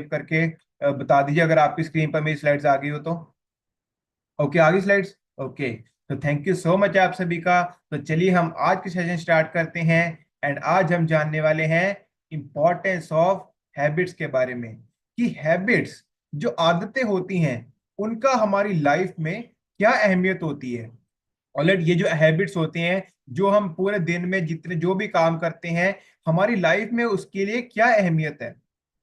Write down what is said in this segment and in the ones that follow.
करके बता दीजिए अगर आपकी स्क्रीन पर मेरी स्लाइड्स आ गई हो तो। ओके, आ गई स्लाइड्स। ओके, तो थैंक यू सो मच आप सभी का। तो चलिए हम आज की सेशन स्टार्ट करते हैं। एंड आज हम जानने वाले हैं इंपॉर्टेंस ऑफ हैबिट्स के बारे में, कि हैबिट्स जो आदतें होती हैं उनका हमारी लाइफ में क्या अहमियत होती है। ऑलरेडी ये जो हैबिट्स होते हैं, जो हम पूरे दिन में जितने जो भी काम करते हैं हमारी लाइफ में, उसके लिए क्या अहमियत है।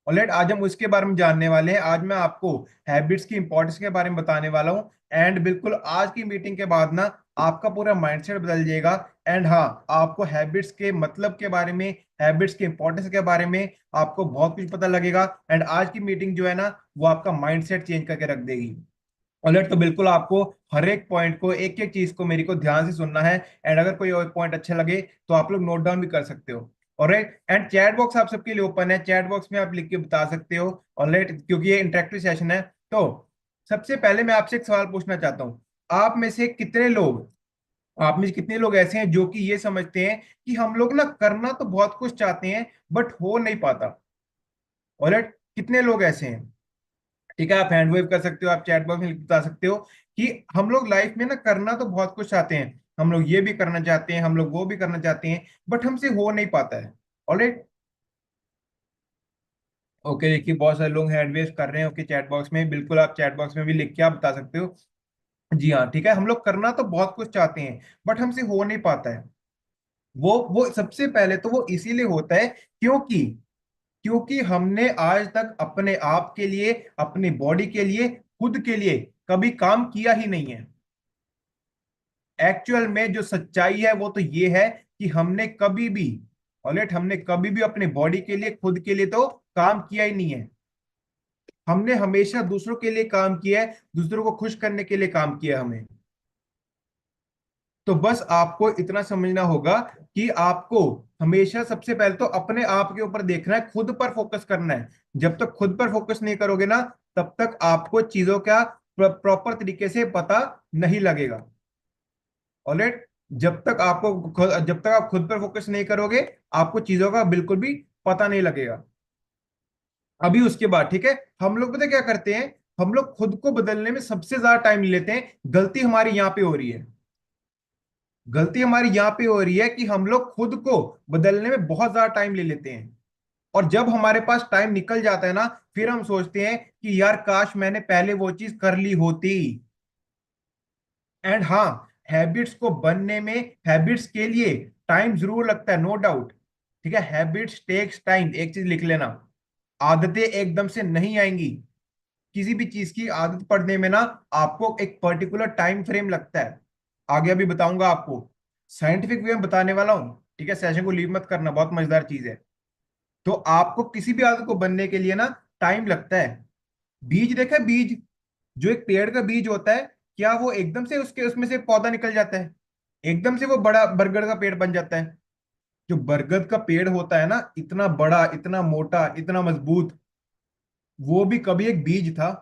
ऑलरेडी आज हम उसके बारे में जानने वाले हैं। आज मैं आपको हैबिट्स की इंपॉर्टेंस के बारे में बताने वाला हूं। एंड बिल्कुल आज की मीटिंग के बाद ना आपका पूरा माइंडसेट बदल जाएगा। एंड हाँ, आपको हैबिट्स के मतलब के बारे में, हैबिट्स के इंपॉर्टेंस के बारे में आपको बहुत कुछ पता लगेगा। एंड आज की मीटिंग जो है ना, वो आपका माइंडसेट चेंज करके रख देगी। अलर्ट, तो बिल्कुल आपको हर एक पॉइंट को, एक एक चीज को मेरी को ध्यान से सुनना है। एंड अगर कोई और पॉइंट अच्छा लगे तो आप लोग नोट डाउन भी कर सकते हो। ऑलराइट, एंड चैट बॉक्स आप सबके लिए ओपन है, चैट बॉक्स में आप लिख के बता सकते हो। ऑलराइट, क्योंकि ये इंटरेक्टिव सेशन है। तो सबसे पहले मैं आपसे एक सवाल पूछना चाहता हूँ। आप में से कितने लोग ऐसे हैं जो कि ये समझते हैं कि हम लोग ना करना तो बहुत कुछ चाहते हैं बट हो नहीं पाता। ऑलराइट, कितने लोग ऐसे हैं? ठीक है, आप हैंड वेव कर सकते हो, आप चैट बॉक्स में बता सकते हो कि हम लोग लाइफ में ना करना तो बहुत कुछ चाहते हैं, हम लोग ये भी करना चाहते हैं, हम लोग वो भी करना चाहते हैं, बट हमसे हो नहीं पाता है। ऑलराइट, ओके, देखिए बहुत सारे लोग हैंड वेव कर रहे हैं। ओके, चैट बॉक्स में बिल्कुल आप चैट बॉक्स में भी लिख के आप बता सकते हो। जी हाँ, ठीक है, हम लोग करना तो बहुत कुछ चाहते हैं बट हमसे हो नहीं पाता है। वो सबसे पहले तो वो इसीलिए होता है क्योंकि क्योंकि हमने आज तक अपने आप के लिए, अपनी बॉडी के लिए, खुद के लिए कभी काम किया ही नहीं है। एक्चुअल में जो सच्चाई है वो तो ये है कि हमने कभी भी, ऑलरेडी हमने कभी भी अपने बॉडी के लिए, खुद के लिए तो काम किया ही नहीं है। हमने हमेशा दूसरों के लिए काम किया है, दूसरों को खुश करने के लिए काम किया है हमें। तो बस आपको इतना समझना होगा कि आपको हमेशा सबसे पहले तो अपने आप के ऊपर देखना है, खुद पर फोकस करना है। जब तक खुद पर फोकस नहीं करोगे ना, तब तक आपको चीजों का प्रॉपर तरीके से पता नहीं लगेगा। ऑलराइट, जब तक आप खुद पर फोकस नहीं करोगे, आपको चीजों का बिल्कुल भी पता नहीं लगेगा। अभी उसके बाद ठीक है, हम लोग पता क्या करते हैं, हम लोग खुद को बदलने में सबसे ज्यादा टाइम लेते हैं। गलती हमारी यहां पे हो रही है। गलती हमारी यहां पे हो रही है कि हम लोग खुद को बदलने में बहुत ज्यादा टाइम ले लेते हैं। और जब हमारे पास टाइम निकल जाता है ना, फिर हम सोचते हैं कि यार काश मैंने पहले वो चीज कर ली होती। एंड हाँ, हैबिट्स को बनने में, हैबिट्स के लिए टाइम जरूर लगता है, नो डाउट। ठीक है, हैबिट्स टेक्स टाइम, एक चीज लिख लेना, आदतें एकदम से नहीं आएंगी। किसी भी चीज की आदत पड़ने में ना आपको एक पर्टिकुलर टाइम फ्रेम लगता है। आगे अभी बताऊंगा आपको, साइंटिफिक वे में बताने वाला हूं। ठीक है, सेशन को लीव मत करना, बहुत मजेदार चीज है। तो आपको किसी भी आदत को बनने के लिए ना टाइम लगता है। बीज देखा है, बीज, जो एक पेड़ का बीज होता है, क्या वो एकदम से उसके उसमें से पौधा निकल जाता है? एकदम से वो बड़ा बरगद का पेड़ बन जाता है? जो बरगद का पेड़ होता है ना, इतना बड़ा, इतना मोटा, इतना मजबूत, वो भी कभी एक बीज था।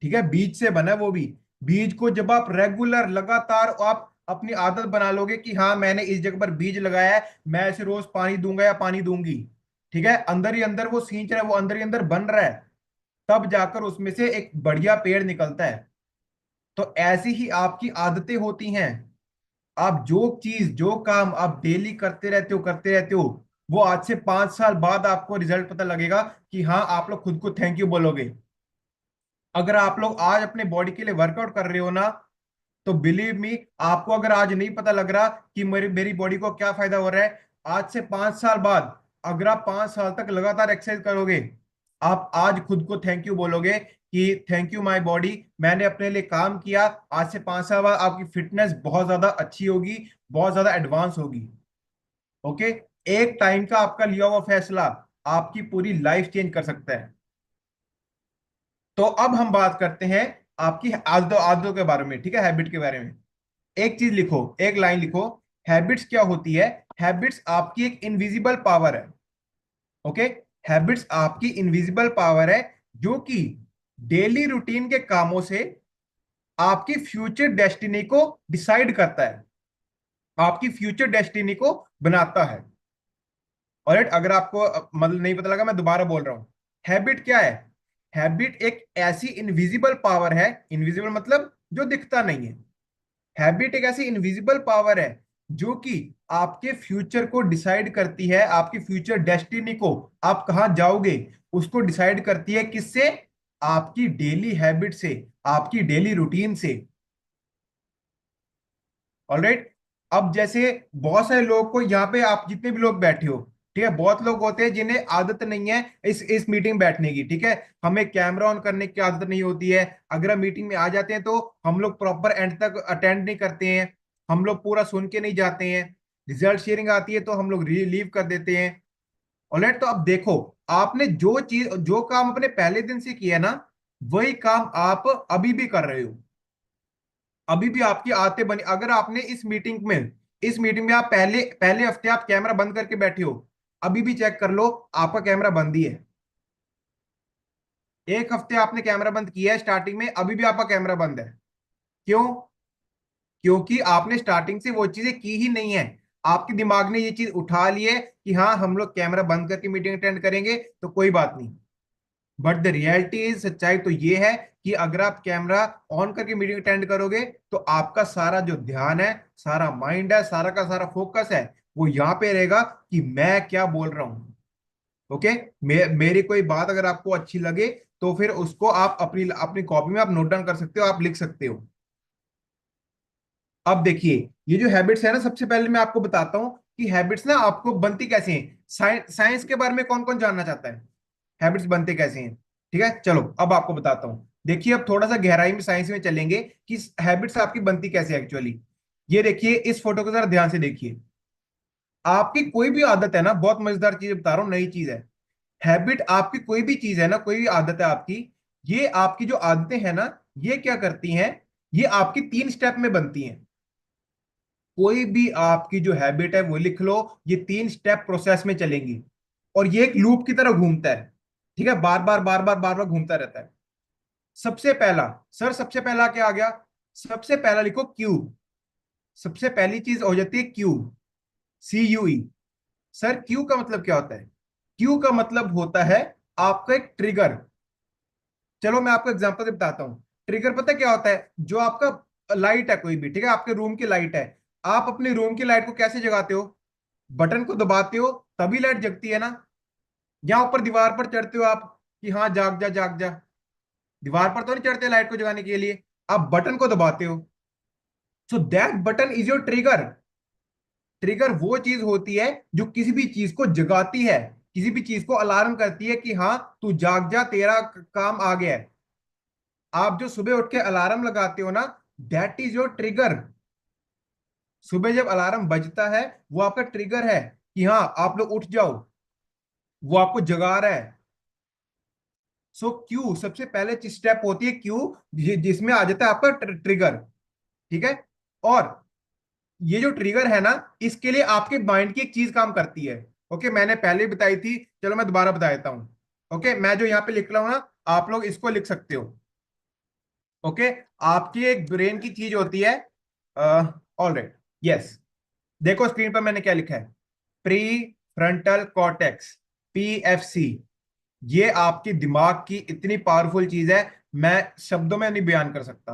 ठीक है, बीज से बना है वो भी। बीज को जब आप रेगुलर, लगातार आप अपनी आदत बना लोगे कि हाँ मैंने इस जगह पर बीज लगाया है, मैं ऐसे रोज पानी दूंगा या पानी दूंगी, ठीक है, अंदर ही अंदर वो सींच रहा है, वो अंदर ही अंदर बन रहा है, तब जाकर उसमें से एक बढ़िया पेड़ निकलता है। तो ऐसी ही आपकी आदतें होती हैं। आप जो चीज, जो काम आप डेली करते रहते हो, वो आज से 5 साल बाद आपको रिजल्ट पता लगेगा कि हाँ आप लोग खुद को थैंक यू बोलोगे। अगर आप लोग आज अपने बॉडी के लिए वर्कआउट कर रहे हो ना, तो बिलीव मी, आपको अगर आज नहीं पता लग रहा कि मेरी मेरी बॉडी को क्या फायदा हो रहा है, आज से 5 साल बाद अगर आप 5 साल तक लगातार एक्सरसाइज करोगे, आप आज खुद को थैंक यू बोलोगे कि थैंक यू माय बॉडी, मैंने अपने लिए काम किया। आज से 5 साल बाद आपकी फिटनेस बहुत ज्यादा अच्छी होगी, बहुत ज्यादा एडवांस होगी। ओके, एक टाइम का आपका लिया हुआ फैसला आपकी पूरी लाइफ चेंज कर सकता है। तो अब हम बात करते हैं आपकी आदतों आदतों के बारे में। ठीक है, हैबिट के बारे में एक चीज लिखो, एक लाइन लिखो। हैबिट्स क्या होती है? हैबिट्स आपकी एक इनविजिबल पावर है। ओके, हैबिट्स आपकी इनविजिबल पावर है, जो कि डेली रूटीन के कामों से आपकी फ्यूचर डेस्टिनी को डिसाइड करता है, आपकी फ्यूचर डेस्टिनी को बनाता है। और अगर आपको मतलब नहीं पता लगा, मैं दोबारा बोल रहा हूं। हैबिट क्या है? हैबिट एक ऐसी इनविजिबल पावर है, इनविजिबल मतलब जो दिखता नहीं है। हैबिट एक ऐसी इनविजिबल पावर है जो कि आपके फ्यूचर को डिसाइड करती है, आपकी फ्यूचर डेस्टिनी को, आप कहां जाओगे उसको डिसाइड करती है। किससे? आपकी डेली हैबिट से, आपकी डेली रूटीन से। ऑलराइट। अब जैसे बहुत सारे लोग को यहाँ पे, आप जितने भी लोग बैठे हो, ठीक है, बहुत लोग होते हैं जिन्हें आदत नहीं है इस मीटिंग बैठने की, ठीक है, हमें कैमरा ऑन करने की आदत नहीं होती है। अगर हम मीटिंग में आ जाते हैं तो हम लोग प्रॉपर एंड तक अटेंड नहीं करते हैं, हम लोग पूरा सुन के नहीं जाते हैं। रिजल्ट शेयरिंग आती है तो हम लोग लीव कर देते हैं। ऑलराइट। तो अब देखो, आपने जो चीज, जो काम अपने पहले दिन से किया ना, वही काम आप अभी भी कर रहे हो। अभी भी आपकी आदतें बनी। अगर आपने इस मीटिंग में आप पहले पहले हफ्ते आप कैमरा बंद करके बैठे हो, अभी भी चेक कर लो, आपका कैमरा बंद ही है। एक हफ्ते आपने कैमरा बंद किया है स्टार्टिंग में, अभी भी आपका कैमरा बंद है। क्यों? क्योंकि आपने स्टार्टिंग से वो चीजें की ही नहीं है। आपके दिमाग ने ये चीज उठा ली है कि हाँ, हम लोग कैमरा बंद करके मीटिंग अटेंड करेंगे तो कोई बात नहीं। बट द रियलिटी इज, सच्चाई तो ये है कि अगर आप कैमरा ऑन करके मीटिंग अटेंड करोगे तो आपका सारा जो ध्यान है, सारा माइंड है, सारा का सारा फोकस है, वो यहाँ पे रहेगा कि मैं क्या बोल रहा हूँ। ओके। मेरी कोई बात अगर आपको अच्छी लगे तो फिर उसको आप अपनी अपनी कॉपी में आप नोट डाउन कर सकते हो, आप लिख सकते हो। अब देखिए, ये जो हैबिट्स है ना, सबसे पहले मैं आपको बताता हूँ कि हैबिट्स ना आपको बनती कैसे हैं। साइंस के बारे में कौन कौन जानना चाहता है? हैबिट्स बनते कैसे हैं? ठीक है, चलो अब आपको बताता हूं। देखिए, अब थोड़ा सा गहराई में साइंस में चलेंगे कि हैबिट्स आपकी बनती कैसे एक्चुअली। ये देखिए, इस फोटो को जरा ध्यान से देखिए। आपकी कोई भी आदत है ना, बहुत मजेदार चीज बता रहा हूँ, नई चीज है। हैबिट आपकी कोई भी चीज है ना, कोई भी आदत है आपकी, ये आपकी जो आदतें हैं ना, ये क्या करती हैं, ये आपकी 3 स्टेप में बनती हैं। कोई भी आपकी जो हैबिट है वो लिख लो, ये 3 स्टेप प्रोसेस में चलेंगी। और ये एक लूप की तरह घूमता है। ठीक है, बार बार बार बार बार बार घूमता रहता है। सबसे पहला, सर सबसे पहला क्या आ गया? सबसे पहला लिखो क्यू। सबसे पहली चीज हो जाती है क्यू, CUE। सर क्यू का मतलब क्या होता है? क्यू का मतलब होता है आपका एक ट्रिगर। चलो मैं आपको एग्जांपल से बताता हूँ। ट्रिगर पता है क्या होता है? जो आपका लाइट है कोई भी, ठीक है, आपके रूम की लाइट है, आप अपने रूम की लाइट को कैसे जगाते हो? बटन को दबाते हो तभी लाइट जगती है ना। या ऊपर दीवार पर चढ़ते हो आप कि हाँ जाग जा जाग जा। दीवार पर तो नहीं चढ़ते लाइट को जगाने के लिए, आप बटन को दबाते हो। So that button is your trigger. Trigger वो चीज होती है जो किसी भी चीज को जगाती है, किसी भी चीज को अलार्म करती है कि हाँ तू जाग जा, तेरा काम आ गया है। आप जो सुबह उठ के अलार्म लगाते हो ना, दैट इज योर ट्रिगर। सुबह जब अलार्म बजता है, वो आपका ट्रिगर है कि हाँ आप लोग उठ जाओ, वो आपको जगा रहा है। सो क्यू सबसे पहले स्टेप होती है क्यू, जिसमें आ जाता है आपका ट्रिगर। ठीक है। और ये जो ट्रिगर है ना, इसके लिए आपके माइंड की एक चीज काम करती है। ओके, मैंने पहले भी बताई थी, चलो मैं दोबारा बता देता हूँ। ओके, मैं जो यहाँ पे लिख रहा हूँ ना, आप लोग इसको लिख सकते हो। ओके। आपकी एक ब्रेन की चीज होती है, ऑलराइट, यस। देखो स्क्रीन पर मैंने क्या लिखा है, प्री फ्रंटल कॉर्टेक्स, PFC। ये आपके दिमाग की इतनी पावरफुल चीज है, मैं शब्दों में नहीं बयान कर सकता।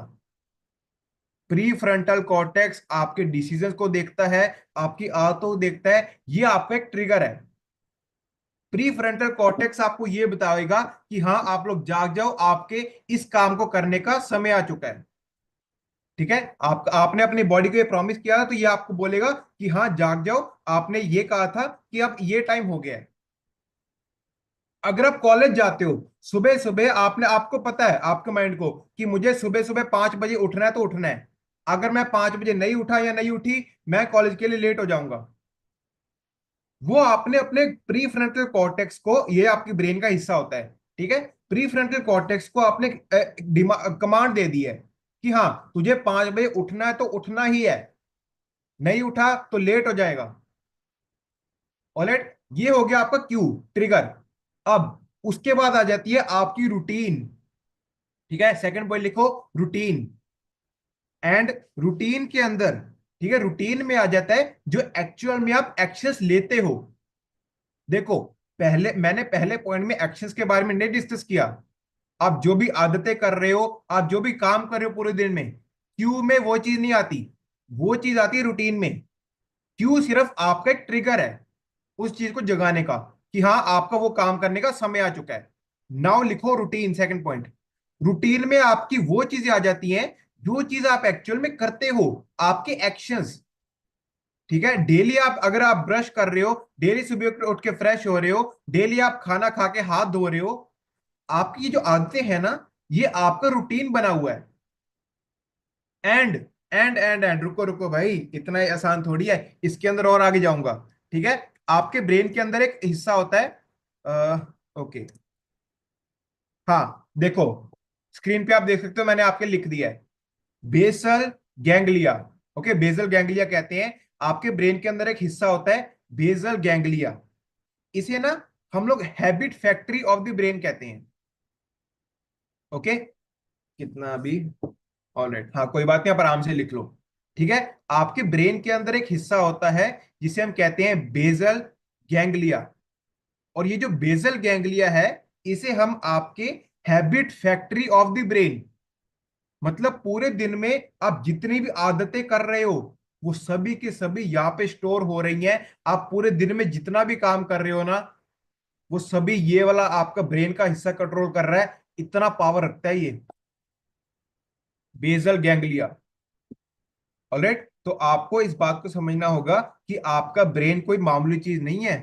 प्री फ्रंटल कॉर्टेक्स आपके डिसीजंस को देखता है, आपकी आदतों को देखता है, ये आपका एक ट्रिगर है। प्री फ्रंटल कॉर्टेक्स आपको ये बताएगा कि हाँ आप लोग जाग जाओ, आपके इस काम को करने का समय आ चुका है। ठीक है, आपने अपनी बॉडी को ये प्रॉमिस किया था, तो ये आपको बोलेगा कि हाँ जाग जाओ, आपने ये कहा था कि अब ये टाइम हो गया है। अगर आप कॉलेज जाते हो, सुबह सुबह आपने, आपको पता है आपके माइंड को कि मुझे सुबह सुबह 5 बजे उठना है तो उठना है। अगर मैं 5 बजे नहीं उठा या नहीं उठी, मैं कॉलेज के लिए लेट हो जाऊंगा। वो आपने अपने प्री फ्रंटल कॉर्टेक्स को, ये आपकी ब्रेन का हिस्सा होता है, ठीक है, प्री फ्रंटल कॉर्टेक्स को आपने कमांड दे दी है कि हाँ तुझे 5 बजे उठना है तो उठना ही है, नहीं उठा तो लेट हो जाएगा। ऑलराइट, ये हो गया आपका क्यू, ट्रिगर। अब उसके बाद आ जाती है आपकी रूटीन। ठीक है, सेकंड पॉइंट लिखो, रूटीन। एंड रूटीन के अंदर, ठीक है, रूटीन में आ जाता है जो एक्चुअल में आप एक्शंस लेते हो। देखो, मैंने पहले पॉइंट में एक्शंस के बारे में नहीं डिस्कस किया। आप जो भी आदतें कर रहे हो, आप जो भी काम कर रहे हो पूरे दिन में, क्यू में वो चीज नहीं आती, वो चीज आती है रूटीन में। क्यू सिर्फ आपका एक ट्रिगर है उस चीज को जगाने का, कि हाँ आपका वो काम करने का समय आ चुका है। नाउ लिखो रूटीन, सेकंड पॉइंट। रूटीन में आपकी वो चीजें आ जाती हैं जो चीज आप एक्चुअल में करते हो, आपके एक्शंस। ठीक है, डेली आप अगर आप ब्रश कर रहे हो, डेली सुबह उठ के फ्रेश हो रहे हो, डेली आप खाना खा के हाथ धो रहे हो, आपकी ये जो आदतें हैं ना, ये आपका रूटीन बना हुआ है। एंड एंड रुको रुको भाई, इतना ही आसान थोड़ी है, इसके अंदर और आगे जाऊंगा। ठीक है, आपके ब्रेन के अंदर एक हिस्सा होता है, ओके, हाँ देखो, स्क्रीन पे आप देख सकते हो, मैंने आपके लिख दिया है basal ganglia. Okay, basal ganglia कहते हैं, आपके ब्रेन के अंदर एक हिस्सा होता है बेसल गैंग्लिया। इसे ना हम लोग habit factory of the brain कहते हैं। ओके, कितना अभी, ऑलराइट, हाँ कोई बात नहीं, आप आराम से लिख लो। ठीक है, आपके ब्रेन के अंदर एक हिस्सा होता है जिसे हम कहते हैं बेसल गैंग्लिया। और ये जो बेसल गैंग्लिया है, इसे हम आपके habit factory of the brain, मतलब पूरे दिन में आप जितनी भी आदतें कर रहे हो, वो सभी के सभी यहाँ पे स्टोर हो रही हैं। आप पूरे दिन में जितना भी काम कर रहे हो ना, वो सभी ये वाला आपका ब्रेन का हिस्सा कंट्रोल कर रहा है। इतना पावर रखता है ये बेसल गैंग्लिया। ऑलराइट, तो आपको इस बात को समझना होगा कि आपका ब्रेन कोई मामूली चीज नहीं है।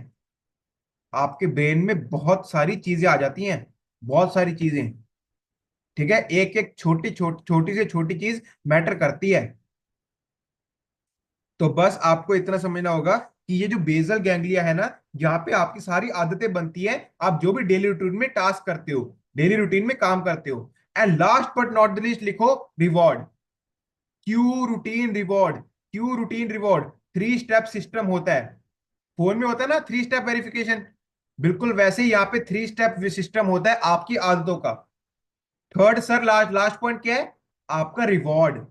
आपके ब्रेन में बहुत सारी चीजें आ जाती हैं, बहुत सारी चीजें। ठीक है, एक एक छोटी से छोटी चीज मैटर करती है। तो बस आपको इतना समझना होगा कि ये जो बेसल गैंग्लिया है ना, यहाँ पे आपकी सारी आदतें बनती है, आप जो भी डेली रूटीन में टास्क करते हो, डेली रूटीन में काम करते हो। And last but not the least लिखो reward. Cue routine reward, cue routine reward, three step system होता है। फोन में होता है ना थ्री स्टेप वेरिफिकेशन, बिल्कुल वैसे ही यहाँ पे थ्री स्टेप सिस्टम होता है आपकी आदतों का। Third sir, last last point क्या है, आपका रिवॉर्ड।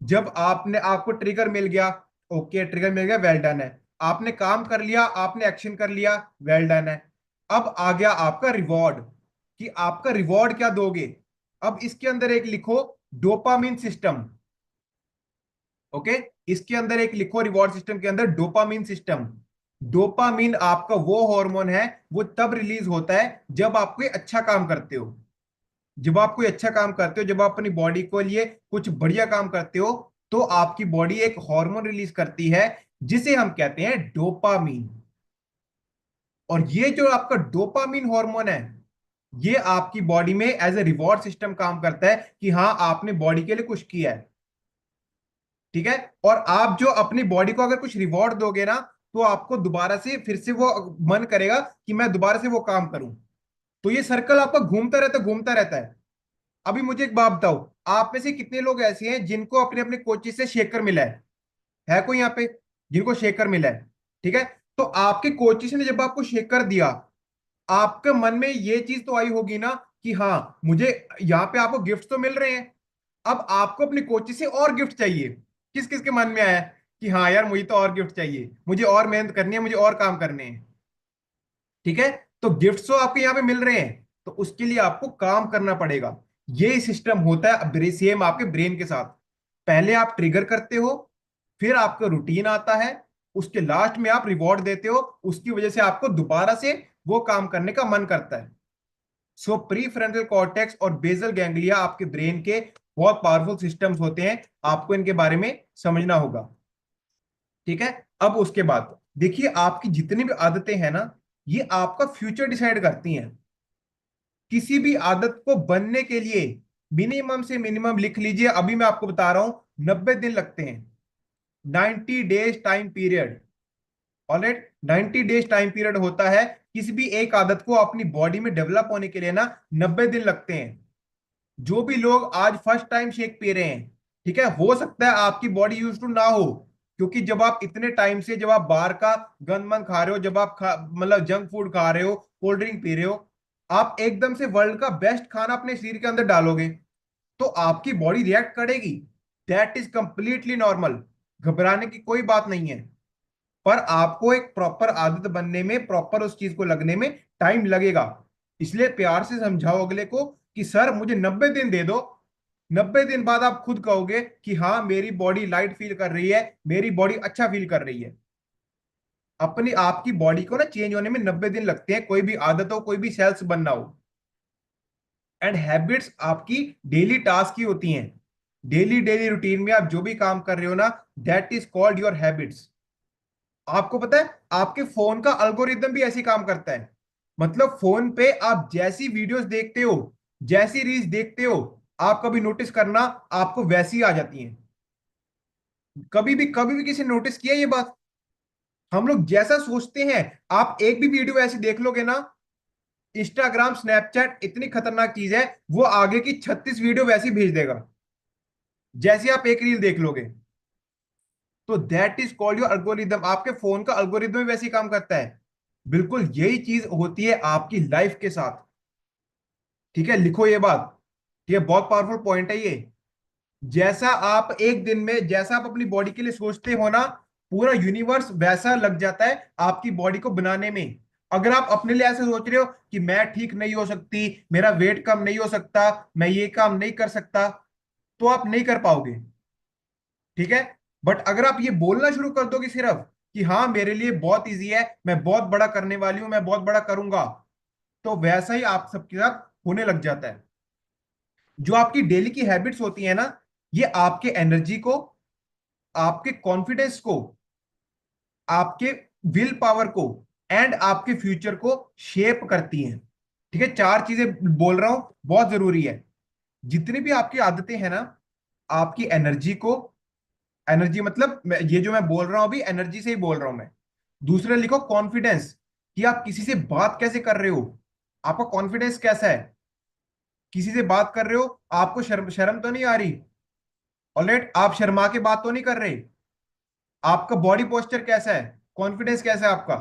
जब आपने, आपको ट्रिगर मिल गया, ओके ट्रिगर मिल गया, वेल डन है, आपने काम कर लिया, आपने एक्शन कर लिया, वेल डन है। अब आ गया आपका रिवॉर्ड, कि आपका रिवॉर्ड क्या दोगे। अब इसके अंदर एक लिखो डोपामिन सिस्टम। ओके, इसके अंदर एक लिखो रिवॉर्ड सिस्टम के अंदर डोपामिन सिस्टम। डोपामिन आपका वो हार्मोन है, वो तब रिलीज होता है जब आप कोई अच्छा काम करते हो। जब आप कोई अच्छा काम करते हो, जब आप अपनी बॉडी को लिए कुछ बढ़िया काम करते हो, तो आपकी बॉडी एक हार्मोन रिलीज करती है जिसे हम कहते हैं डोपामीन। और ये जो आपका डोपामीन हार्मोन है, ये आपकी बॉडी में एज ए रिवॉर्ड सिस्टम काम करता है, कि हाँ आपने बॉडी के लिए कुछ किया है। ठीक है, और आप जो अपनी बॉडी को अगर कुछ रिवॉर्ड दोगे ना, तो आपको दोबारा से फिर से वो मन करेगा कि मैं दोबारा से वो काम करूं। तो ये सर्कल आपका घूमता रहता है, घूमता रहता है। अभी मुझे एक बात बताओ, आप में से कितने लोग ऐसे हैं जिनको अपने अपने कोचिज से शेकर मिला है कोई यहाँ पे जिनको शेकर मिला है? ठीक है, तो आपके कोचिज ने जब आपको शेकर दिया, आपके मन में ये चीज तो आई होगी ना कि हाँ मुझे यहाँ पे आपको गिफ्ट तो मिल रहे हैं, अब आपको अपनी कोचिज से और गिफ्ट चाहिए। किस किस के मन में आया कि हाँ यार मुझे तो और गिफ्ट चाहिए, मुझे और मेहनत करनी है, मुझे और काम करने हैं? ठीक है, तो गिफ्ट्स तो आपके यहाँ पे मिल रहे हैं, तो उसके लिए आपको काम करना पड़ेगा। ये सिस्टम होता है सेम आपके ब्रेन के साथ। पहले आप ट्रिगर करते हो, फिर आपका रूटीन आता है, उसके लास्ट में आप रिवॉर्ड देते हो, उसकी वजह से आपको दोबारा से वो काम करने का मन करता है। सो प्री फ्रंटल कॉर्टेक्स और बेसल गैंग्लिया आपके ब्रेन के बहुत पावरफुल सिस्टम्स होते हैं, आपको इनके बारे में समझना होगा। ठीक है, अब उसके बाद देखिए, आपकी जितनी भी आदतें हैं ना, ये आपका फ्यूचर डिसाइड करती हैं। किसी भी आदत को बनने के लिए मिनिमम से मिनिमम लिख लीजिए, अभी मैं आपको बता रहा हूं, 90 दिन लगते हैं। 90 days time period. Alright, 90 days time period होता है किसी भी एक आदत को अपनी बॉडी में डेवलप होने के लिए ना, 90 दिन लगते हैं। जो भी लोग आज फर्स्ट टाइम शेक पी रहे हैं, ठीक है, हो सकता है आपकी बॉडी यूज टू ना हो, क्योंकि जब आप इतने टाइम से, जब आप बाहर का गंद मन खा रहे हो, जब आप मतलब जंक फूड खा रहे हो, कोल्ड ड्रिंक पी रहे हो, आप एकदम से वर्ल्ड का बेस्ट खाना अपने शरीर के अंदर डालोगे, तो आपकी बॉडी रिएक्ट करेगी। दैट इज कंप्लीटली नॉर्मल, घबराने की कोई बात नहीं है। पर आपको एक प्रॉपर आदत बनने में, प्रॉपर उस चीज को लगने में टाइम लगेगा। इसलिए प्यार से समझाओ अगले को कि सर मुझे 90 दिन दे दो। 90 दिन बाद आप खुद कहोगे कि हाँ मेरी बॉडी लाइट फील कर रही है, मेरी बॉडी अच्छा फील कर रही है। अपनी आपकी बॉडी को ना चेंज होने में 90 दिन लगते हैं, कोई भी आदत हो, कोई भी सेल्स बनना हो। एंड हैबिट्स आपकी डेली टास्क की होती हैं। डेली डेली रूटीन में आप जो भी काम कर रहे हो ना, that is called your habits. आपको पता है आपके फोन का अल्गोरिदम भी ऐसे काम करता है। मतलब फोन पे आप जैसी वीडियोस देखते हो, जैसी रील्स देखते हो, आप कभी नोटिस करना, आपको वैसी आ जाती हैं। कभी भी किसी ने नोटिस किया ये बात? हम लोग जैसा सोचते हैं, आप एक भी वीडियो ऐसी देख लोगे ना, इंस्टाग्राम स्नैपचैट इतनी खतरनाक चीज है, वो आगे की 36 वीडियो वैसी भेज देगा जैसे आप एक रील देख लोगे। तो that is called your algorithm. आपके फोन का अल्गोरिदम भी वैसे ही काम करता है। बिल्कुल यही चीज होती है आपकी लाइफ के साथ। ठीक है, लिखो ये बात। ये बहुत पावरफुल पॉइंट है ये। जैसा आप एक दिन में, जैसा आप अपनी बॉडी के लिए सोचते हो ना, पूरा यूनिवर्स वैसा लग जाता है आपकी बॉडी को बनाने में। अगर आप अपने लिए ऐसे सोच रहे हो कि मैं ठीक नहीं हो सकती, मेरा वेट कम नहीं हो सकता, मैं ये काम नहीं कर सकता, तो आप नहीं कर पाओगे। ठीक है। बट अगर आप ये बोलना शुरू कर दोगे सिर्फ कि हाँ मेरे लिए बहुत इजी है, मैं बहुत बड़ा करने वाली हूं, मैं बहुत बड़ा करूंगा, तो वैसा ही आप सबके साथ होने लग जाता है। जो आपकी डेली की हैबिट्स होती है ना, ये आपके एनर्जी को, आपके कॉन्फिडेंस को, आपके विल पावर को, एंड आपके फ्यूचर को शेप करती हैं। ठीक है, चार चीजें बोल रहा हूं, बहुत जरूरी है। जितनी भी आपकी आदतें हैं ना, आपकी एनर्जी को, एनर्जी मतलब ये जो मैं बोल रहा हूं अभी एनर्जी से ही बोल रहा हूं मैं। दूसरा लिखो कॉन्फिडेंस, कि आप किसी से बात कैसे कर रहे हो, आपका कॉन्फिडेंस कैसा है। किसी से बात कर रहे हो, आपको शर्म शर्म तो नहीं आ रही? ऑलराइट, आप शर्मा के बात तो नहीं कर रहे? आपका बॉडी पोस्चर कैसा है, कॉन्फिडेंस कैसा है आपका?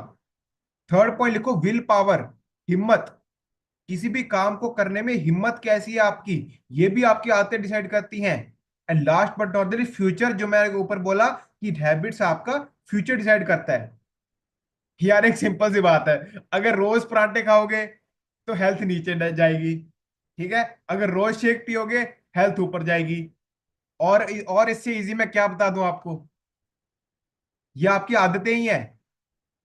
थर्ड पॉइंट लिखो विल पावर, हिम्मत। किसी भी काम को करने में हिम्मत कैसी है आपकी, ये भी आपकी आदतें डिसाइड करती हैं। And last but not the least future, जो मैंने ऊपर बोला कि हैबिट्स आपका फ्यूचर डिसाइड करता है। यार एक सिंपल सी बात है, अगर रोज परांठे खाओगे तो हेल्थ नीचे जाएगी। ठीक है, अगर रोज शेक पियोगे, हेल्थ ऊपर जाएगी। और इससे इजी मैं क्या बता दूं आपको, ये आपकी आदतें ही हैं।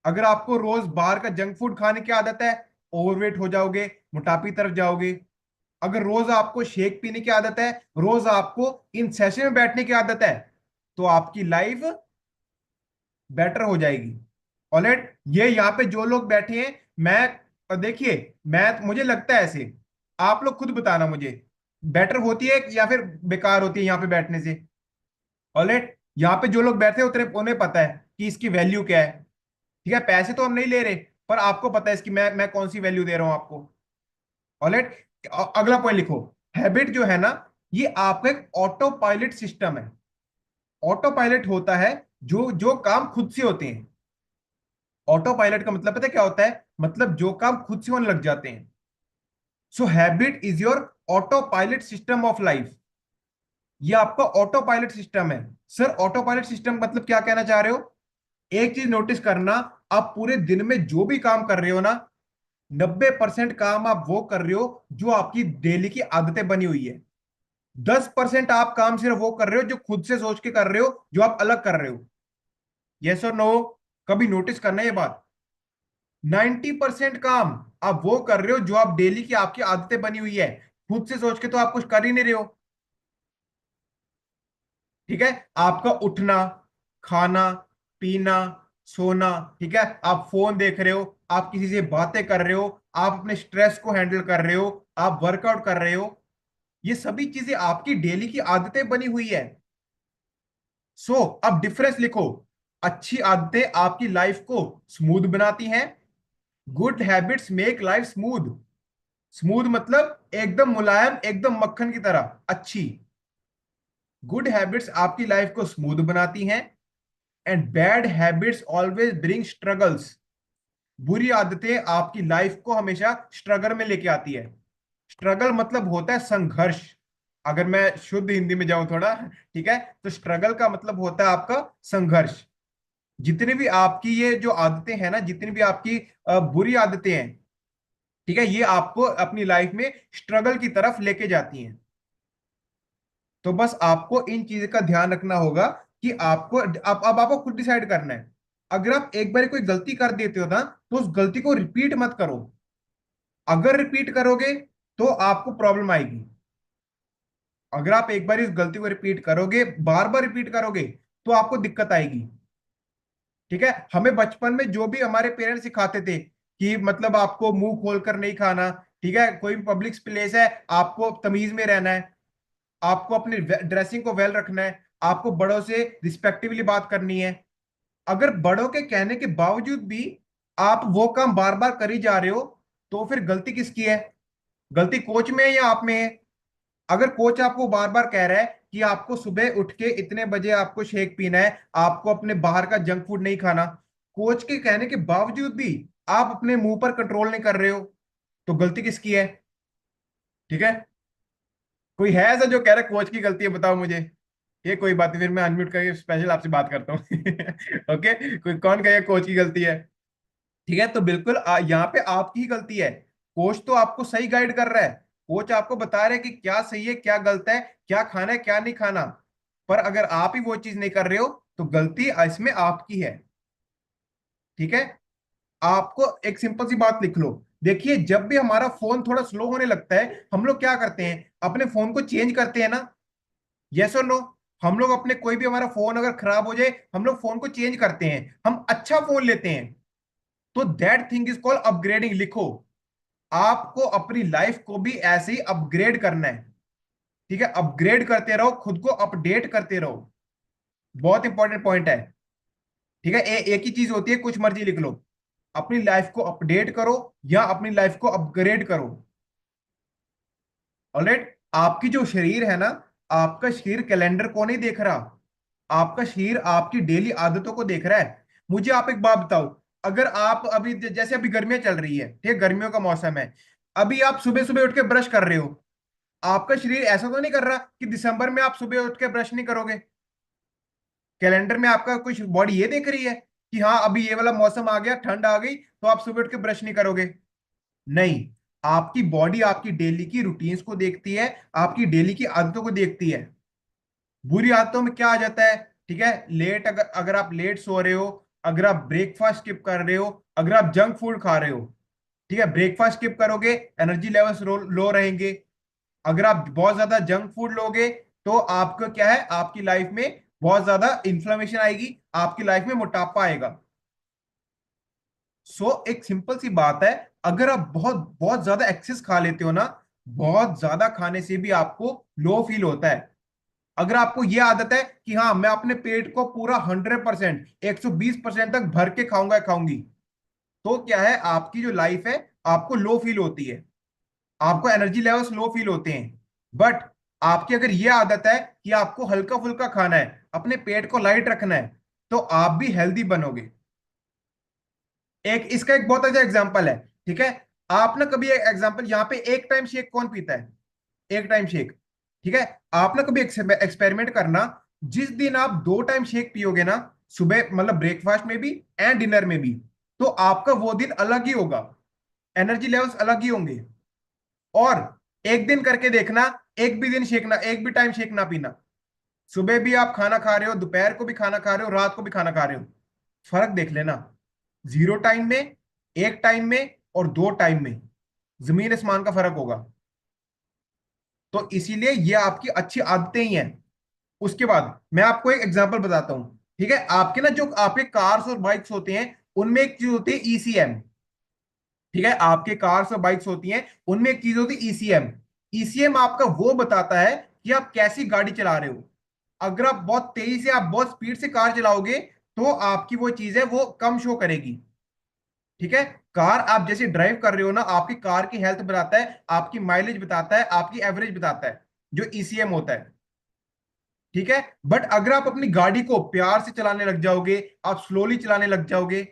अगर आपको रोज बाहर का जंक फूड खाने की आदत है, ओवरवेट हो जाओगे, मोटापी तरफ जाओगे। अगर रोज आपको शेक पीने की आदत है, रोज आपको इन सेशन में बैठने की आदत है, तो आपकी लाइफ बेटर हो जाएगी। ऑलराइट, ये यहाँ पे जो लोग बैठे हैं, मैं देखिए, मैं मुझे लगता है ऐसे, आप लोग खुद बताना मुझे, बेटर होती है या फिर बेकार होती है यहाँ पे बैठने से। ऑलराइट, यहाँ पे जो लोग बैठे हैं उन्हें उन्हें पता है कि इसकी वैल्यू क्या है। ठीक है, पैसे तो हम नहीं ले रहे, पर आपको पता है इसकी मैं कौन सी वैल्यू दे रहा हूं आपको। ऑलराइट, अगला पॉइंट लिखो। हैबिट जो है ना, ये आपका एक ऑटो पायलट सिस्टम है। ऑटो पायलट होता है जो जो काम खुद से होते हैं। ऑटो पायलट का मतलब पता है क्या होता है? मतलब जो काम खुद से होने लग जाते हैं। सो habit is your auto pilot system of life. ये आपका ऑटो पायलट सिस्टम है। सर ऑटो पायलट सिस्टम मतलब क्या कहना चाह रहे हो? एक चीज नोटिस करना, आप पूरे दिन में जो भी काम कर रहे हो ना, 90% काम आप वो कर रहे हो जो आपकी डेली की आदतें बनी हुई है। 10% आप काम सिर्फ वो कर रहे हो जो खुद से सोच के कर रहे हो, जो आप अलग कर रहे हो। यस और नो? कभी नोटिस करना ये बात। 90% काम आप वो कर रहे हो जो आप डेली की आपकी आदतें बनी हुई है। खुद से सोच के तो आप कुछ कर ही नहीं रहे हो। ठीक है, आपका उठना, खाना, पीना, सोना। ठीक है, आप फोन देख रहे हो, आप किसी से बातें कर रहे हो, आप अपने स्ट्रेस को हैंडल कर रहे हो, आप वर्कआउट कर रहे हो, ये सभी चीजें आपकी डेली की आदतें बनी हुई है। सो अब डिफरेंस लिखो। अच्छी आदतें आपकी लाइफ को स्मूथ बनाती हैं। Good habits make life smooth. Smooth मतलब एकदम मुलायम, एकदम मक्खन की तरह अच्छी। गुड हैबिट्स आपकी लाइफ को स्मूथ बनाती हैं। And bad habits always bring struggles. बुरी आदतें आपकी लाइफ को हमेशा स्ट्रगल में लेके आती है। स्ट्रगल मतलब होता है संघर्ष। अगर मैं शुद्ध हिंदी में जाऊं थोड़ा, ठीक है, तो स्ट्रगल का मतलब होता है आपका संघर्ष। जितनी भी आपकी ये जो आदतें हैं ना, जितनी भी आपकी बुरी आदतें हैं, ठीक है, ये आपको अपनी लाइफ में स्ट्रगल की तरफ लेके जाती हैं। तो बस आपको इन चीजों का ध्यान रखना होगा कि आपको अब आपको खुद डिसाइड करना है। अगर आप एक बार कोई गलती कर देते हो ना, तो उस गलती को रिपीट मत करो। अगर रिपीट करोगे तो आपको प्रॉब्लम आएगी। अगर आप एक बार इस गलती को रिपीट करोगे, बार बार रिपीट करोगे, तो आपको दिक्कत आएगी। ठीक है, हमें बचपन में जो भी हमारे पेरेंट्स सिखाते थे कि मतलब आपको मुंह खोलकर नहीं खाना, ठीक है, कोई पब्लिक प्लेस है, आपको तमीज में रहना है, आपको अपनी ड्रेसिंग को वेल रखना है, आपको बड़ों से रिस्पेक्टिवली बात करनी है। अगर बड़ों के कहने के बावजूद भी आप वो काम बार बार करी जा रहे हो, तो फिर गलती किसकी है? गलती कोच में है या आप में है? अगर कोच आपको बार बार कह रहा है कि आपको सुबह उठ के इतने बजे आपको शेक पीना है, आपको अपने बाहर का जंक फूड नहीं खाना, कोच के कहने के बावजूद भी आप अपने मुंह पर कंट्रोल नहीं कर रहे हो, तो गलती किसकी है? ठीक है, कोई है ऐसा जो कह रहा है कोच की गलती है? बताओ मुझे। ये कोई बात नहीं, फिर मैं अनम्यूट करके स्पेशल आपसे बात करता हूँ। ओके, कोई कौन कहेगा कोच की गलती है? ठीक है, तो बिल्कुल यहाँ पे आपकी ही गलती है। कोच तो आपको सही गाइड कर रहा है, कोच आपको बता रहा है कि क्या सही है क्या गलत है, क्या खाना है क्या नहीं खाना। पर अगर आप ही वो चीज नहीं कर रहे हो, तो गलती इसमें आपकी है। ठीक है, आपको एक सिंपल सी बात लिख लो। देखिए, जब भी हमारा फोन थोड़ा स्लो होने लगता है, हम लोग क्या करते हैं? अपने फोन को चेंज करते हैं ना? यस और नो? हम लोग अपने कोई भी हमारा फोन अगर खराब हो जाए, हम लोग फोन को चेंज करते हैं, हम अच्छा फोन लेते हैं। तो that thing is called upgrading. लिखो, आपको अपनी लाइफ को भी ऐसे ही अपग्रेड करना है। ठीक है, अपग्रेड करते रहो, खुद को अपडेट करते रहो। बहुत इंपॉर्टेंट पॉइंट है। ठीक है, एक ही चीज होती है, कुछ मर्जी लिख लो। अपनी लाइफ को अपडेट करो या अपनी लाइफ को अपग्रेड करो। ऑलराइट, आपकी जो शरीर है ना, आपका शरीर कैलेंडर को नहीं देख रहा, आपका शरीर आपकी डेली आदतों को देख रहा है। मुझे आप एक बात बताओ, अगर आप अभी जैसे अभी गर्मियां चल रही है, ठीक है, गर्मियों का मौसम है, अभी आप सुबह सुबह उठ के ब्रश कर रहे हो, आपका शरीर ऐसा तो नहीं कर रहा कि दिसंबर में आप सुबह उठ के ब्रश नहीं करोगे? कैलेंडर में आपका कुछ बॉडी ये देख रही है कि हाँ अभी ये वाला मौसम आ गया, ठंड आ गई, तो आप सुबह उठ के ब्रश नहीं करोगे? नहीं, आपकी बॉडी आपकी डेली की रूटीन्स को देखती है, आपकी डेली की आदतों को देखती है। बुरी आदतों में क्या आ जाता है? ठीक है, लेट, अगर अगर आप लेट सो रहे हो, अगर आप ब्रेकफास्ट स्किप कर रहे हो, अगर आप जंक फूड खा रहे हो, ठीक है, ब्रेकफास्ट स्किप करोगे, एनर्जी लेवल्स लो रहेंगे। अगर आप बहुत ज्यादा जंक फूड लोगे, तो आपको क्या है, आपकी लाइफ में बहुत ज्यादा इंफ्लेमेशन आएगी, आपकी लाइफ में मोटापा आएगा। एक सिंपल सी बात है, अगर आप बहुत बहुत ज्यादा एक्सेस खा लेते हो ना, बहुत ज्यादा खाने से भी आपको लो फील होता है। अगर आपको यह आदत है कि हाँ मैं अपने पेट को पूरा 100%, 120% तक भर के खाऊंगा खाऊंगी, तो क्या है, आपकी जो लाइफ है, आपको लो फील होती है, आपको एनर्जी लेवल्स लो फील होते हैं। बट आपकी अगर यह आदत है कि आपको हल्का फुल्का खाना है, अपने पेट को लाइट रखना है, तो आप भी हेल्दी बनोगे। एक इसका एक बहुत अच्छा एग्जांपल है। ठीक है, आप ना कभी एग्जांपल यहाँ पे, एक टाइम शेक कौन पीता है? एक टाइम शेक। ठीक है, आप ना कभी एक्सपेरिमेंट करना, जिस दिन आप 2 टाइम शेक पियोगे ना, सुबह मतलब ब्रेकफास्ट में भी एंड डिनर में भी, तो आपका वो दिन अलग ही होगा, एनर्जी लेवल्स अलग ही होंगे। और एक दिन करके देखना, एक भी दिन शेक ना, एक भी टाइम शेक ना पीना, सुबह भी आप खाना खा रहे हो, दोपहर को भी खाना खा रहे हो, रात को भी खाना खा रहे हो, फर्क देख लेना। 0 टाइम में, एक टाइम में और 2 टाइम में जमीन आसमान का फर्क होगा। तो इसीलिए ये आपकी अच्छी आदतें ही हैं। उसके बाद मैं आपको एक एग्जांपल बताता हूं। ठीक है, आपके ना जो आपके कार्स और बाइक्स होते हैं, उनमें एक चीज होती है ईसीएम। ठीक है, आपके कार्स और बाइक्स होती हैं, उनमें एक चीज होती है ईसीएम। ईसीएम आपका वो बताता है कि आप कैसी गाड़ी चला रहे हो। अगर आप बहुत तेजी से, आप बहुत स्पीड से कार चलाओगे, तो आपकी वो चीज है वो कम शो करेगी। ठीक है, कार आप जैसे ड्राइव कर रहे हो ना, आपकी कार की हेल्थ बताता है, आपकी माइलेज बताता है, आपकी एवरेज बताता है, जो ईसीएम होता है। ठीक है, बट अगर आप अपनी गाड़ी को प्यार से चलाने लग जाओगे, आप स्लोली चलाने लग जाओगे,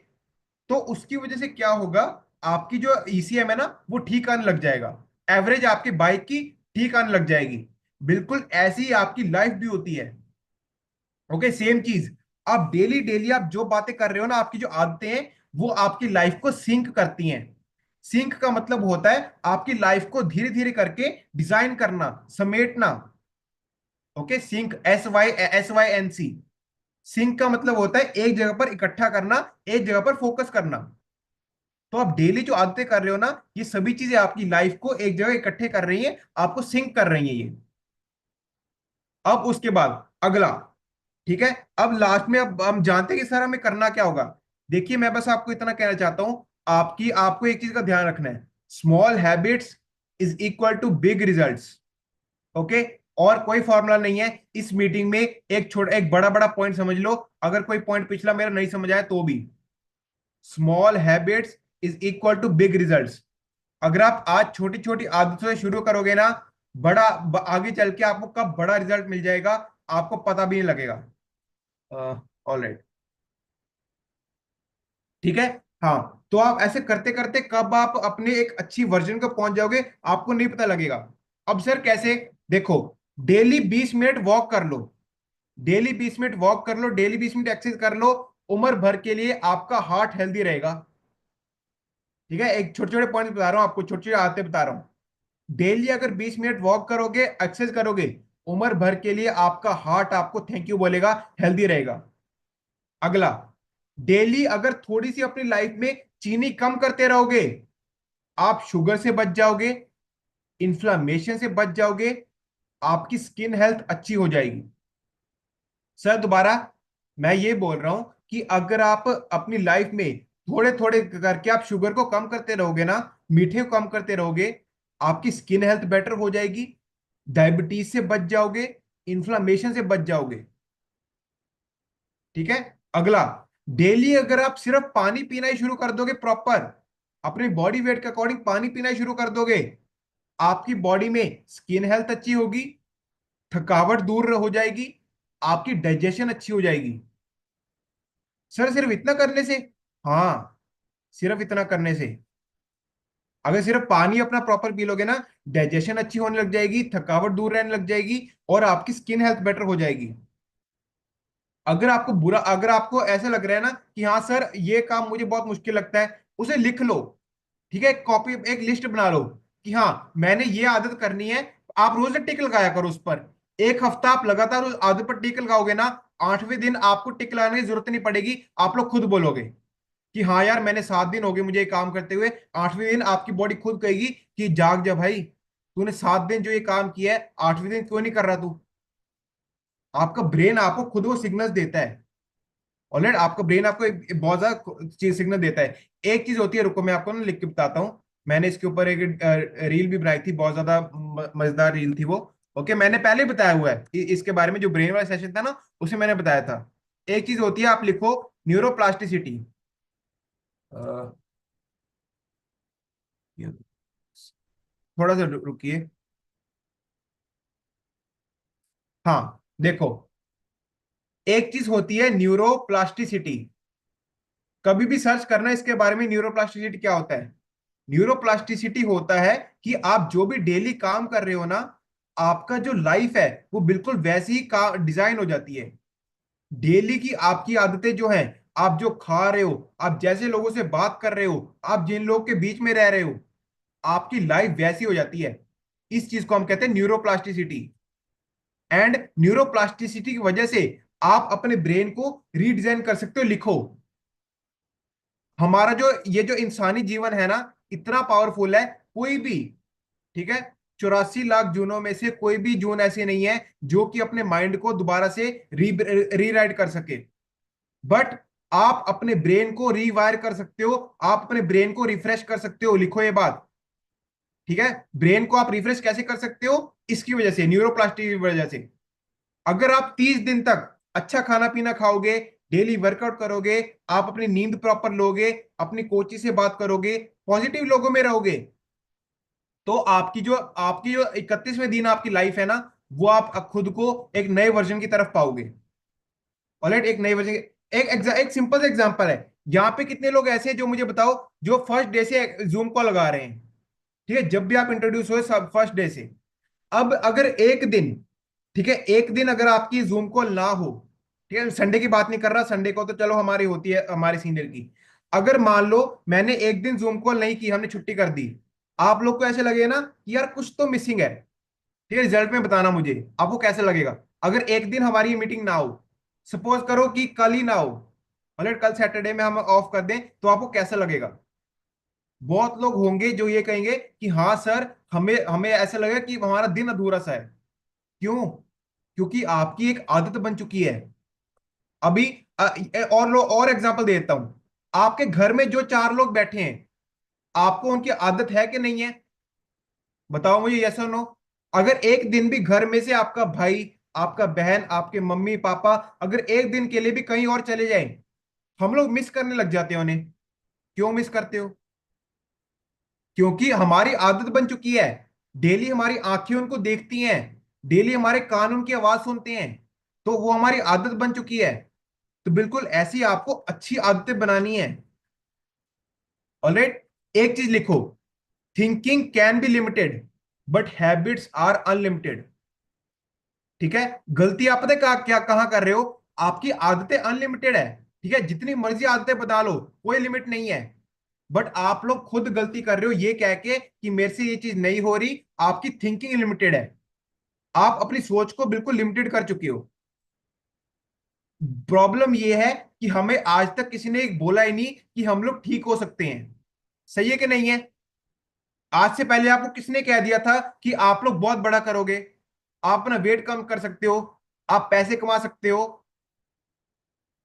तो उसकी वजह से क्या होगा, आपकी जो ईसीएम है ना, वो ठीक आने लग जाएगा, एवरेज आपकी बाइक की ठीक आने लग जाएगी। बिल्कुल ऐसी ही आपकी लाइफ भी होती है। ओके, सेम चीज। आप डेली डेली आप जो बातें कर रहे हो ना, आपकी जो आदतें हैं वो आपकी लाइफ को सिंक करती हैं। सिंक का मतलब होता है आपकी लाइफ को धीरे धीरे करके डिजाइन करना, समेटना। Okay, sync, SYNC। सिंक का मतलब होता है एक जगह पर इकट्ठा करना, एक जगह पर फोकस करना। तो आप डेली जो आदतें कर रहे हो ना, ये सभी चीजें आपकी लाइफ को एक जगह इकट्ठे कर रही हैं, आपको सिंक कर रही हैं ये। अब उसके बाद अगला, ठीक है, अब लास्ट में अब हम जानते हैं कि सर हमें करना क्या होगा। देखिए मैं बस आपको इतना कहना चाहता हूं, आपकी आपको एक चीज का ध्यान रखना है, small habits is equal to big results. Okay, और कोई फॉर्मूला नहीं है इस मीटिंग में। एक बड़ा बड़ा पॉइंट समझ लो, अगर कोई पॉइंट पिछला मेरा नहीं समझ आया तो भी, small habits is equal to big results. अगर आप आज छोटी छोटी आदतों से शुरू करोगे ना, आगे चल के आपको कब बड़ा रिजल्ट मिल जाएगा आपको पता भी नहीं लगेगा। ऑलराइट, ठीक है। हाँ, तो आप ऐसे करते करते कब आप अपने एक अच्छी वर्जन को पहुंच जाओगे आपको नहीं पता लगेगा। अब सर कैसे? देखो, डेली 20 मिनट वॉक कर लो, डेली 20 मिनट वॉक कर लो, डेली 20 मिनट एक्सरसाइज कर लो, उम्र भर के लिए आपका हार्ट हेल्दी रहेगा। ठीक है, एक छोटे छोटे पॉइंट बता रहा हूं आपको, छोटी छोटी आदतें बता रहा हूं। डेली अगर 20 मिनट वॉक करोगे, एक्सरसाइज करोगे, उम्र भर के लिए आपका हार्ट आपको थैंक यू बोलेगा, हेल्दी रहेगा। अगला, डेली अगर थोड़ी सी अपनी लाइफ में चीनी कम करते रहोगे, आप शुगर से बच जाओगे, इन्फ्लामेशन से बच जाओगे, आपकी स्किन हेल्थ अच्छी हो जाएगी। सर दोबारा मैं ये बोल रहा हूं कि अगर आप अपनी लाइफ में थोड़े थोड़े करके आप शुगर को कम करते रहोगे ना, मीठे को कम करते रहोगे, आपकी स्किन हेल्थ बेटर हो जाएगी, डायबिटीज से बच जाओगे, इन्फ्लामेशन से बच जाओगे। ठीक है। अगला, डेली अगर आप सिर्फ पानी पीना ही शुरू कर दोगे प्रॉपर, अपनी बॉडी वेट के अकॉर्डिंग पानी पीना ही शुरू कर दोगे, आपकी बॉडी में स्किन हेल्थ अच्छी होगी, थकावट दूर हो जाएगी, आपकी डाइजेशन अच्छी हो जाएगी। सर सिर्फ इतना करने से? हाँ, सिर्फ इतना करने से, अगर सिर्फ पानी अपना प्रॉपर पी लोगे ना, डाइजेशन अच्छी होने लग जाएगी, थकावट दूर रहने लग जाएगी, और आपकी स्किन हेल्थ बेटर हो जाएगी। अगर आपको ऐसा लग रहा है ना कि हाँ सर ये काम मुझे बहुत मुश्किल लगता है, उसे लिख लो। ठीक है, कॉपी, एक लिस्ट बना लो कि हाँ मैंने ये आदत करनी है। आप रोज टिक लगाया करो उस पर। एक हफ्ता आप लगातार उस आदत पर टिक लगाओगे ना, 8वें दिन आपको टिक लगाने की जरूरत नहीं पड़ेगी, आप लोग खुद बोलोगे कि हाँ यार मैंने 7 दिन हो गए मुझे ये काम करते हुए। 8वें दिन आपकी बॉडी खुद कहेगी कि जाग जा भाई, तूने 7 दिन जो ये काम किया है, 8वें दिन क्यों नहीं कर रहा तू? आपका ब्रेन आपको खुद वो सिग्नल देता है। ऑलराइट, आपका ब्रेन आपको बहुत ज्यादा चीज सिग्नल देता है। एक चीज होती है, रुको मैं आपको ना लिख के बताता हूँ। मैंने इसके ऊपर एक रील भी बनाई थी, बहुत ज्यादा मजेदार रील थी वो। ओके, मैंने पहले ही बताया हुआ है इसके बारे में, जो ब्रेन वाला सेशन था ना उसे मैंने बताया था। एक चीज होती है, आप लिखो न्यूरोप्लास्टिसिटी। थोड़ा सा रुकिए। हाँ देखो, एक चीज होती है न्यूरोप्लास्टिसिटी, कभी भी सर्च करना इसके बारे में, न्यूरोप्लास्टिसिटी क्या होता है। न्यूरोप्लास्टिसिटी होता है कि आप जो भी डेली काम कर रहे हो ना, आपका जो लाइफ है वो बिल्कुल वैसी ही का डिजाइन हो जाती है। डेली की आपकी आदतें जो हैं, आप जो खा रहे हो, आप जैसे लोगों से बात कर रहे हो, आप जिन लोगों के बीच में रह रहे हो, आपकी लाइफ वैसी हो जाती है। इस चीज को हम कहते हैं न्यूरोप्लास्टिसिटी। एंड न्यूरोप्लास्टिसिटी की वजह से आप अपने ब्रेन को रीडिजाइन कर सकते हो। लिखो, हमारा जो ये जो इंसानी जीवन है ना, इतना पावरफुल है, कोई भी, ठीक है, 84 लाख जूनों में से कोई भी जून ऐसी नहीं है जो कि अपने माइंड को दोबारा से रीराइट कर सके। बट आप अपने ब्रेन को रीवायर कर सकते हो, आप अपने ब्रेन को रिफ्रेश कर सकते हो। लिखो ये बात, ठीक है। ब्रेन को आप रिफ्रेश कैसे कर सकते हो? इसकी वजह से, न्यूरोप्लास्टिक की वजह से। अगर आप 30 दिन तक अच्छा खाना पीना खाओगे, डेली वर्कआउट करोगे, आप अपनी नींद प्रॉपर लोगे, अपनी कोची से बात करोगे, पॉजिटिव लोगों में रहोगे, तो आपकी जो 31वें दिन आपकी लाइफ है ना, वो आप खुद को एक नए वर्जन की तरफ पाओगे। ऑलराइट, एक नए वर्जन, एक सिंपल एग्जांपल है। यहाँ पे कितने लोग ऐसे हैं जो मुझे बताओ, जो फर्स्ट डे से जूम कॉल लगा रहे हैं? ठीक है, जब भी आप इंट्रोड्यूस हुए सब फर्स्ट डे से। अब अगर एक दिन, ठीक है, एक दिन अगर आपकी जूम कॉल ना हो, ठीक है, संडे की बात नहीं कर रहा, संडे को तो चलो हमारी होती है हमारे सीनियर की। अगर मान लो मैंने एक दिन जूम कॉल नहीं की, हमने छुट्टी कर दी, आप लोग को ऐसे लगे ना कि यार कुछ तो मिसिंग है। ठीक है, रिजल्ट में बताना मुझे आपको कैसे लगेगा। अगर एक दिन हमारी ये मीटिंग ना हो, सपोज करो कि कल ही ना हो, मतलब कल सैटरडे में हम ऑफ कर दें, तो आपको कैसा लगेगा? बहुत लोग होंगे जो ये कहेंगे कि हाँ सर, हमें हमें ऐसा लगेगा कि हमारा दिन अधूरा सा है। क्यों? क्योंकि आपकी एक आदत बन चुकी है। अभी और एग्जांपल दे देता हूं। आपके घर में जो चार लोग बैठे हैं, आपको उनकी आदत है कि नहीं है? बताओ मुझे, यस और नो। अगर एक दिन भी घर में से आपका भाई, आपका बहन, आपके मम्मी पापा अगर एक दिन के लिए भी कहीं और चले जाएं, हम लोग मिस करने लग जाते हैं उन्हें। क्यों मिस करते हो? क्योंकि हमारी आदत बन चुकी है। डेली हमारी आंखें उनको देखती हैं, डेली हमारे कान उनकी आवाज सुनते हैं, तो वो हमारी आदत बन चुकी है। तो बिल्कुल ऐसी आपको अच्छी आदतें बनानी है। ऑलराइट, एक चीज लिखो, thinking can be limited but habits are unlimited. ठीक है, गलती आप पता है क्या कहां कर रहे हो? आपकी आदतें अनलिमिटेड है। ठीक है, जितनी मर्जी आदतें बता लो, कोई लिमिट नहीं है। बट आप लोग खुद गलती कर रहे हो ये कह के कि मेरे से ये चीज नहीं हो रही। आपकी थिंकिंग लिमिटेड है, आप अपनी सोच को बिल्कुल लिमिटेड कर चुके हो। प्रॉब्लम ये है कि हमें आज तक किसी ने एक बोला ही नहीं कि हम लोग ठीक हो सकते हैं। सही है कि नहीं है? आज से पहले आपको किसने कह दिया था कि आप लोग बहुत बड़ा करोगे, आप अपना वेट कम कर सकते हो, आप पैसे कमा सकते हो?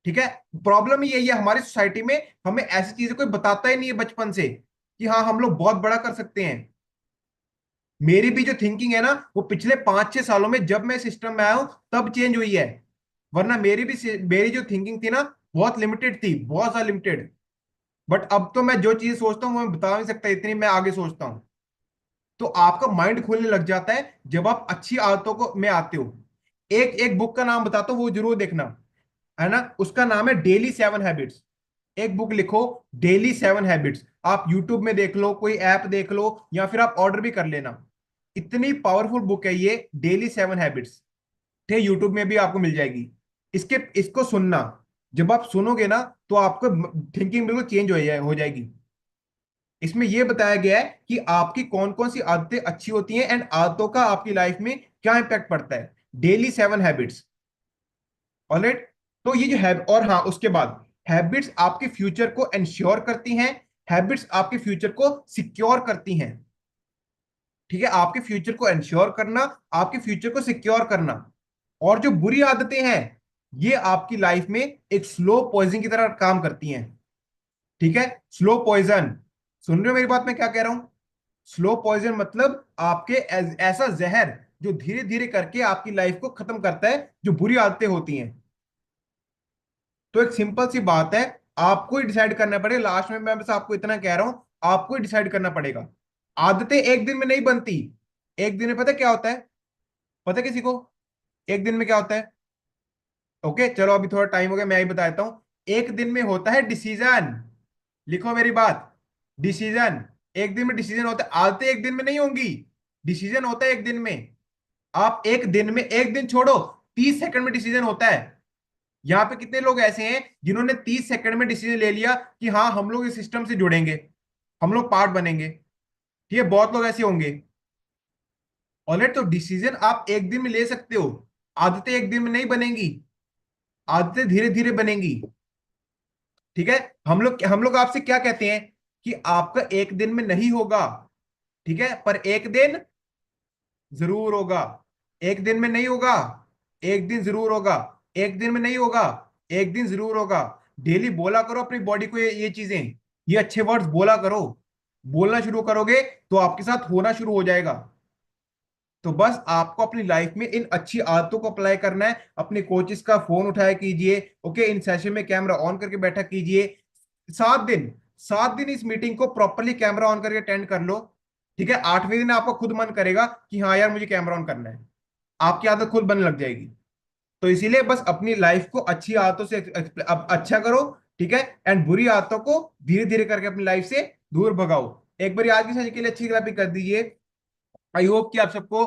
ठीक है, प्रॉब्लम यही है हमारी सोसाइटी में, हमें ऐसी चीजें कोई बताता ही नहीं है बचपन से कि हाँ हम लोग बहुत बड़ा कर सकते हैं। मेरी भी जो थिंकिंग है ना, वो पिछले 5-6 सालों में जब मैं सिस्टम में आया हूं तब चेंज हुई है। वरना मेरी जो थिंकिंग थी ना, बहुत लिमिटेड थी, बहुत ज्यादा लिमिटेड। बट अब तो मैं जो चीज सोचता हूँ वो मैं बता नहीं सकता, इतनी मैं आगे सोचता हूँ। तो आपका माइंड खुलने लग जाता है जब आप अच्छी आदतों को में आते हो। एक एक बुक का नाम बताता हूँ, वो जरूर देखना, है ना। उसका नाम है डेली 7 हैबिट्स। एक बुक लिखो, डेली 7 हैबिट्स। आप यूट्यूब में देख लो, कोई ऐप देख लो, या फिर आप ऑर्डर भी कर लेना। इतनी पावरफुल बुक है ये डेली 7 हैबिट्स। ठीक है, यूट्यूब में भी आपको मिल जाएगी। इसको सुनना, जब आप सुनोगे ना, तो आपको थिंकिंग बिल्कुल चेंज हो जाएगी। इसमें यह बताया गया है कि आपकी कौन कौन सी आदतें अच्छी होती हैं एंड आदतों का आपकी लाइफ में क्या इंपैक्ट पड़ता है। Daily 7 habits. ऑलराइट, तो ये जो है, और हाँ उसके बाद हैबिट्स आपके फ्यूचर को इंश्योर करती हैं, हैबिट्स आपके फ्यूचर को सिक्योर करती हैं। ठीक है, आपके फ्यूचर को इंश्योर करना, आपके फ्यूचर को सिक्योर करना। और जो बुरी आदतें हैं, ये आपकी लाइफ में एक स्लो पॉइजन की तरह काम करती हैं। ठीक है, स्लो पॉइजन, सुन रहे हो मेरी बात मैं क्या कह रहा हूं? स्लो पॉइजन मतलब आपके ऐसा जहर जो धीरे धीरे करके आपकी लाइफ को खत्म करता है, जो बुरी आदतें होती हैं। तो एक सिंपल सी बात है, आपको ही डिसाइड करना पड़ेगा। लास्ट में मैं बस आपको इतना कह रहा हूं, आपको ही डिसाइड करना पड़ेगा। आदतें एक दिन में नहीं बनती। एक दिन में पता है क्या होता है? पता है किसी को एक दिन में क्या होता है? ओके चलो, अभी थोड़ा टाइम हो गया, मैं ही बता देता हूं। एक दिन में होता है डिसीजन। लिखो मेरी बात, डिसीजन। एक दिन में डिसीजन होता है, आदतें एक दिन में नहीं होंगी, डिसीजन होता है एक दिन में। आप एक दिन में, एक दिन छोड़ो, 30 सेकंड में डिसीजन होता है। यहाँ पे कितने लोग ऐसे हैं जिन्होंने 30 सेकंड में डिसीजन ले लिया कि हाँ हम लोग इस सिस्टम से जुड़ेंगे, हम लोग पार्ट बनेंगे। ठीक है, बहुत लोग ऐसे होंगे। ऑलराइट, तो डिसीजन आप एक दिन में ले सकते हो, आदतें एक दिन में नहीं बनेंगी, आदतें धीरे धीरे बनेंगी। ठीक है, हम लोग आपसे क्या कहते हैं कि आपका एक दिन में नहीं होगा। ठीक है, पर एक दिन जरूर होगा। एक दिन में नहीं होगा, एक दिन जरूर होगा। एक दिन में नहीं होगा, एक दिन जरूर होगा। डेली बोला करो अपनी बॉडी को ये चीजें, ये अच्छे वर्ड्स बोला करो। बोलना शुरू करोगे तो आपके साथ होना शुरू हो जाएगा। तो बस आपको अपनी लाइफ में इन अच्छी आदतों को अप्लाई करना है। अपने कोचेस का फोन उठाया कीजिए। ओके, इन सेशन में कैमरा ऑन करके बैठा कीजिए। 7 दिन, 7 दिन इस मीटिंग को प्रॉपरली कैमरा ऑन करके अटेंड कर लो। ठीक है, 8वें दिन आपको खुद मन करेगा कि हाँ यार मुझे कैमरा ऑन करना है, आपकी आदत खुद बनने लग जाएगी। तो इसीलिए बस अपनी लाइफ को अच्छी आदतों से अब अच्छा करो। ठीक है, एंड बुरी आदतों को धीरे धीरे करके अपनी लाइफ से दूर भगाओ। एक बार आज की सभी के लिए अच्छी ग्राफिक कर दीजिए। आई होप कि आप सबको